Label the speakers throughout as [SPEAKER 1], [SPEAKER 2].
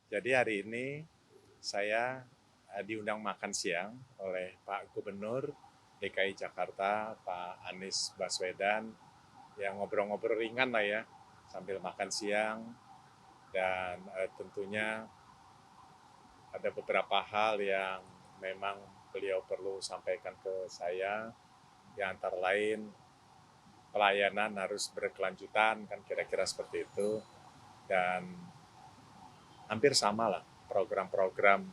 [SPEAKER 1] Jadi hari ini saya diundang makan siang oleh Pak Gubernur DKI Jakarta, Pak Anies Baswedan, yang ngobrol-ngobrol ringan lah ya, sambil makan siang. Dan tentunya ada beberapa hal yang memang beliau perlu sampaikan ke saya, yang antara lain pelayanan harus berkelanjutan, kan kira-kira seperti itu. Dan hampir sama lah program-program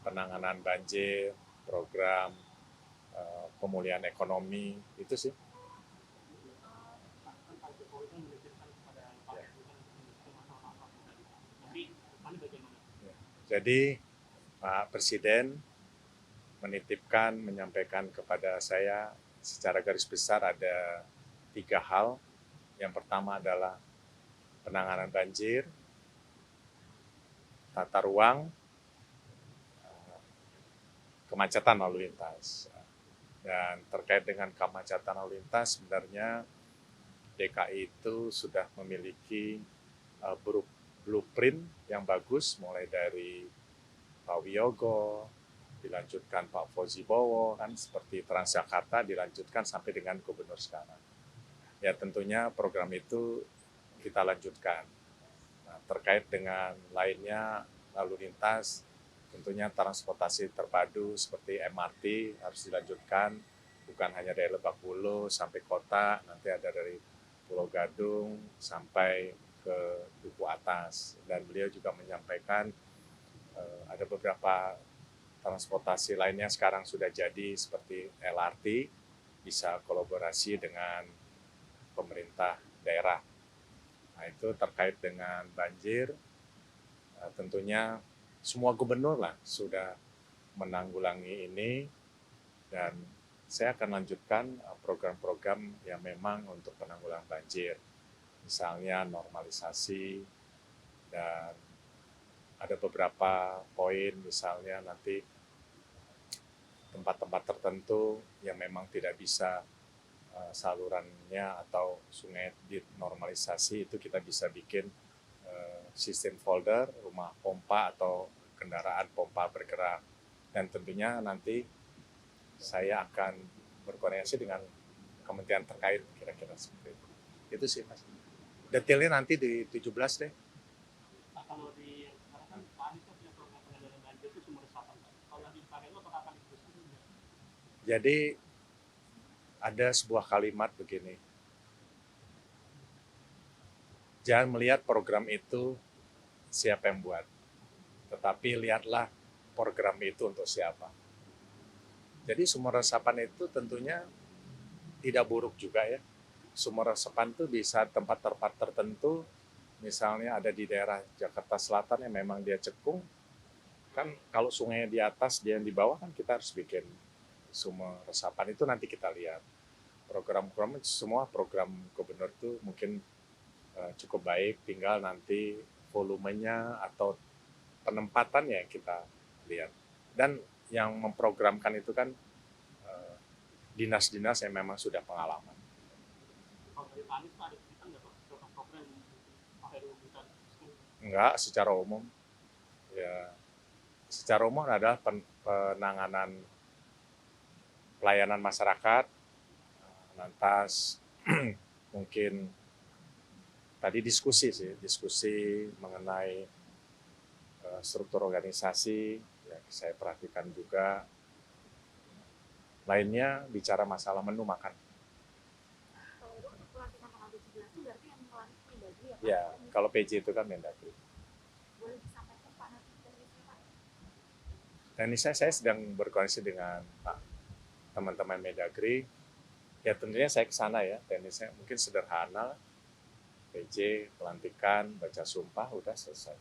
[SPEAKER 1] penanganan banjir, program pemulihan ekonomi, itu sih. Jadi Pak Presiden menyampaikan kepada saya secara garis besar ada 3 hal. Yang pertama adalah penanganan banjir, tata ruang, kemacetan lalu lintas. Dan terkait dengan kemacetan lalu lintas, sebenarnya DKI itu sudah memiliki blueprint yang bagus, mulai dari Pak Wiyogo, dilanjutkan Pak Fauzi Bowo, kan seperti Transjakarta dilanjutkan sampai dengan gubernur sekarang. Ya tentunya program itu kita lanjutkan. Nah, terkait dengan lainnya lalu lintas, tentunya transportasi terpadu seperti MRT harus dilanjutkan, bukan hanya dari Lebak Bulus sampai kota, nanti ada dari Pulau Gadung sampai ke Duku Atas. Dan beliau juga menyampaikan ada beberapa transportasi lainnya sekarang sudah jadi seperti LRT, bisa kolaborasi dengan pemerintah daerah. Nah itu terkait dengan banjir, tentunya semua gubernur lah sudah menanggulangi ini, dan saya akan lanjutkan program-program yang memang untuk penanggulangan banjir. Misalnya normalisasi, dan ada beberapa poin misalnya nanti tempat-tempat tertentu yang memang tidak bisa salurannya atau sungai dinormalisasi, itu kita bisa bikin sistem folder, rumah pompa atau kendaraan pompa bergerak. Dan tentunya nanti saya akan berkoordinasi dengan kementerian terkait kira-kira seperti itu. Itu sih Mas. Detailnya nanti di 17 deh.
[SPEAKER 2] Kalau di sekarang kan Pak Anies punya program pengendalian banjir itu sumur resapan. Kalau lagi dipakai itu apakah akan diteruskan?
[SPEAKER 1] Jadi ada sebuah kalimat begini, jangan melihat program itu siapa yang buat, tetapi lihatlah program itu untuk siapa. Jadi sumur resapan itu tentunya tidak buruk juga ya. Sumur resapan itu bisa tempat-tempat tertentu, misalnya ada di daerah Jakarta Selatan yang memang dia cekung, kan kalau sungainya di atas, dia yang di bawah, kan kita harus bikin sumur resapan. Itu nanti kita lihat. Program-program semua program gubernur itu mungkin cukup baik, tinggal nanti volumenya atau penempatannya yang kita lihat. Dan yang memprogramkan itu kan dinas-dinas yang memang sudah pengalaman.
[SPEAKER 2] Kalau dari Pak Anies ada cerita nggak Pak program-program yang Pak Heru bisa diskusikan?
[SPEAKER 1] Enggak, secara umum. Ya, secara umum adalah penanganan pelayanan masyarakat, lantas mungkin tadi diskusi mengenai struktur organisasi, ya saya perhatikan juga. Lainnya bicara masalah menu makan.
[SPEAKER 3] Kalau itu untuk pelantikan tanggal 17 itu berarti yang melantik Mendagri ya Pak?
[SPEAKER 1] Ya, kalau PJ itu kan Mendagri.
[SPEAKER 3] Boleh disampaikan Pak nanti teknisnya Pak?
[SPEAKER 1] Teknisnya saya sedang berkoordinasi dengan Pak teman-teman Mendagri. Ya tentunya saya ke sana ya, teknisnya mungkin sederhana, PJ, pelantikan, baca sumpah, udah selesai.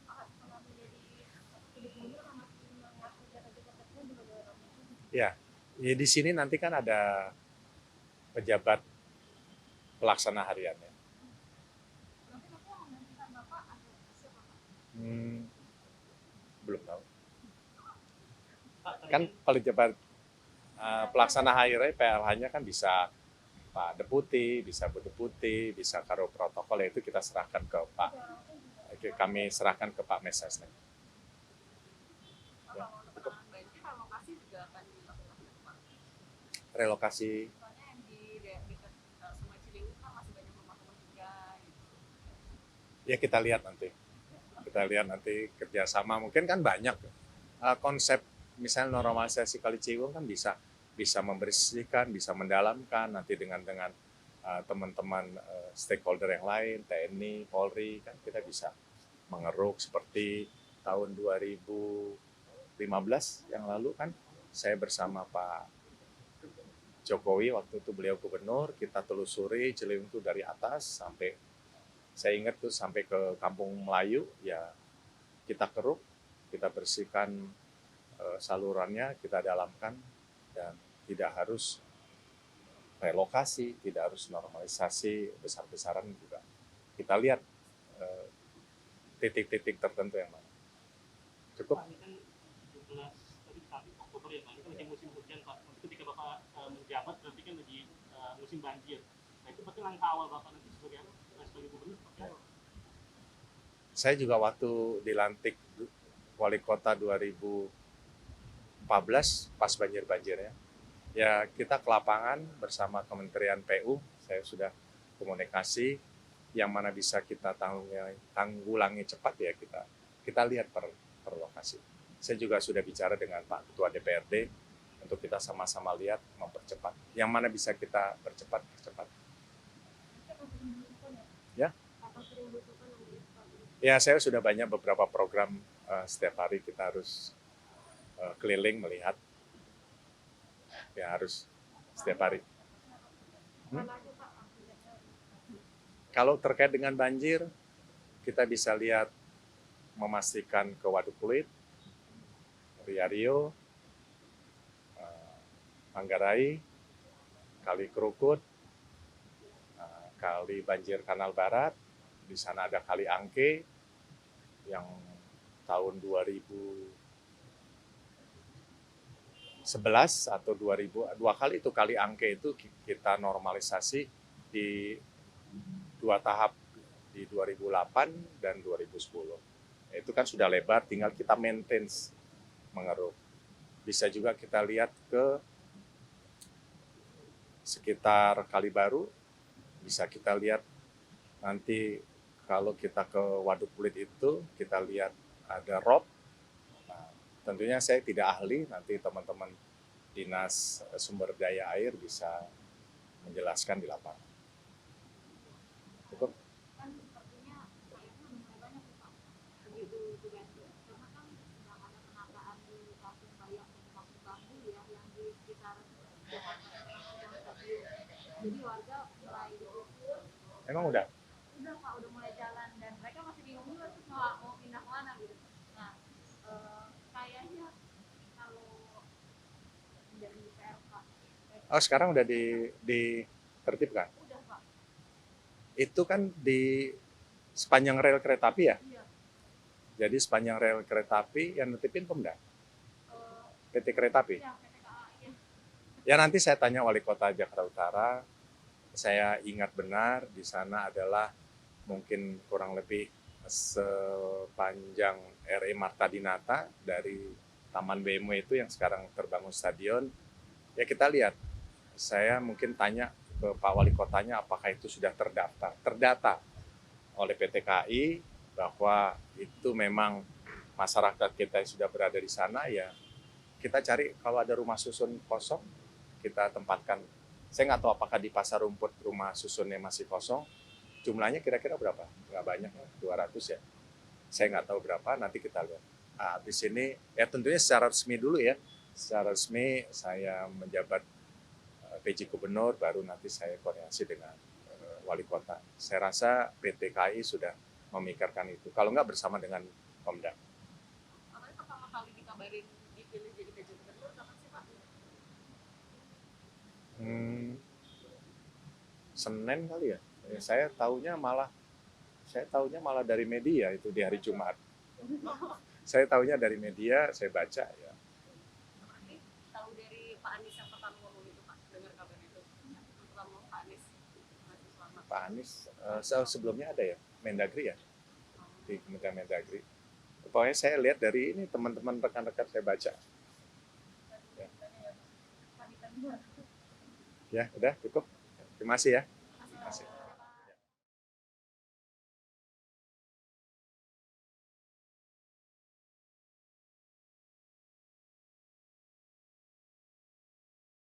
[SPEAKER 3] Pak, kalau menjadi gubernur masih mengatur jabatan juga dalam
[SPEAKER 1] Ya, ya di sini nanti kan ada pejabat pelaksana hariannya.
[SPEAKER 3] nanti yang menggantikan Bapak ada siapa Pak?
[SPEAKER 1] Belum tahu.
[SPEAKER 2] Pak,
[SPEAKER 1] Kan pejabat pelaksana harian PLH-nya kan bisa Pak Deputi, bisa Bu Deputi, bisa Karo Protokol, itu kita serahkan ke Pak kami serahkan ke Pak Mensesnek. Ya,
[SPEAKER 3] Kalau untuk penanganan banjir, relokasi juga akan dilakukan ya, Pak.
[SPEAKER 1] relokasi.
[SPEAKER 3] Soalnya yang di dekat Sungai Ciliwung kan masih banyak rumah-rumah juga. Gitu.
[SPEAKER 1] Ya kita lihat nanti. Kita lihat nanti kerjasama, mungkin kan banyak konsep misalnya normalisasi Kali Ciliwung kan bisa membersihkan, bisa mendalamkan nanti dengan teman-teman stakeholder yang lain, TNI, Polri, kan kita bisa mengeruk seperti tahun 2015 yang lalu kan saya bersama Pak Jokowi waktu itu beliau gubernur, kita telusuri Ciliwung itu dari atas sampai, saya ingat tuh sampai ke Kampung Melayu, ya kita keruk, kita bersihkan salurannya, kita dalamkan, dan tidak harus relokasi, tidak harus normalisasi besar-besaran juga. Kita lihat titik-titik tertentu yang mana. Cukup?
[SPEAKER 2] Pak, ini kan 17 tadi Oktober ya Pak, ini kan lagi musim hujan Pak. Nanti ketika Bapak menjabat berarti kan lagi musim banjir. Nah itu berarti langkah awal Bapak nanti sebagai apa? Sebagai gubernur seperti apa?
[SPEAKER 1] Saya juga waktu dilantik wali kota 2014 pas banjir-banjirnya, ya kita ke lapangan bersama Kementerian PU, saya sudah komunikasi yang mana bisa kita tanggulangi cepat ya kita lihat per lokasi. Saya juga sudah bicara dengan Pak Ketua DPRD untuk kita sama-sama lihat mempercepat. Yang mana bisa kita percepat. Ya. Ya, saya sudah banyak beberapa program setiap hari kita harus keliling melihat. Ya harus setiap hari. Kalau terkait dengan banjir, kita bisa lihat memastikan ke Waduk Pluit, Riario, Manggarai, Kali Kerukut, Kali Banjir Kanal Barat, di sana ada Kali Angke yang tahun 2011 atau 2000, dua kali itu Kali Angke itu kita normalisasi di 2 tahap di 2008 dan 2010. Itu kan sudah lebar, tinggal kita maintain mengeruk. Bisa juga kita lihat ke sekitar Kalibaru, bisa kita lihat nanti kalau kita ke Waduk Pluit itu, kita lihat ada rob. Nah, tentunya saya tidak ahli, nanti teman-teman Dinas Sumber Daya Air bisa menjelaskan di lapangan. Cukup?
[SPEAKER 3] Kan sepertinya airnya udah mulai banyak nih Pak. Begitu diganti. Karena kan sedang ada penataan di Kampung Bayam dan Kampung Bambu ya yang di sekitar Jakarta sedang stadium. Jadi warga mulai
[SPEAKER 1] Emang udah?
[SPEAKER 3] udah Pak, udah mulai jalan dan mereka masih bingung juga terus mau pindah kemana gitu. Nah, kayaknya kalau dari PRK
[SPEAKER 1] Oh, sekarang udah ditertibkan?
[SPEAKER 3] udah Pak.
[SPEAKER 1] Itu kan di sepanjang rel kereta api ya?
[SPEAKER 3] Iya.
[SPEAKER 1] Jadi sepanjang rel kereta api yang netipin Pemda? PT Kereta Api?
[SPEAKER 3] Iya, PT KAI ya.
[SPEAKER 1] Ya nanti saya tanya Wali Kota Jakarta Utara, saya ingat benar di sana adalah mungkin kurang lebih sepanjang RE Marta Dinata dari Taman BMW itu yang sekarang terbangun stadion. Ya kita lihat, saya mungkin tanya ke Pak Wali Kotanya apakah itu sudah terdata oleh PT KAI bahwa itu memang masyarakat kita yang sudah berada di sana, ya kita cari kalau ada rumah susun kosong, kita tempatkan. Saya nggak tahu apakah di Pasar Rumput rumah susunnya masih kosong, jumlahnya kira-kira berapa? Nggak banyak, 200 ya. Saya nggak tahu berapa, nanti kita lihat. Nah, di sini, ya tentunya secara resmi dulu ya. Secara resmi saya menjabat PJ Gubernur, baru nanti saya koordinasi dengan Wali Kota. Saya rasa PT KAI sudah memikirkan itu. Kalau nggak bersama dengan Pemda.
[SPEAKER 3] Katanya pertama kali dikabarin dipilih jadi PJ Gubernur kapan sih Pak?
[SPEAKER 1] Senin kali ya. Saya tahunya malah dari media itu di hari Jumat. Saya tahunya dari media, saya baca ya.
[SPEAKER 3] Berarti tahu dari Pak Anies yang pertama ngomong itu Pak, dengar kabar itu. Yang pertama Pak Anies masih selamat.
[SPEAKER 1] Pak Anies sebelumnya ada ya, Mendagri ya. di Kementerian Mendagri. Pokoknya saya lihat dari ini teman-teman rekan-rekan saya baca. Ya, udah cukup. Terima kasih ya.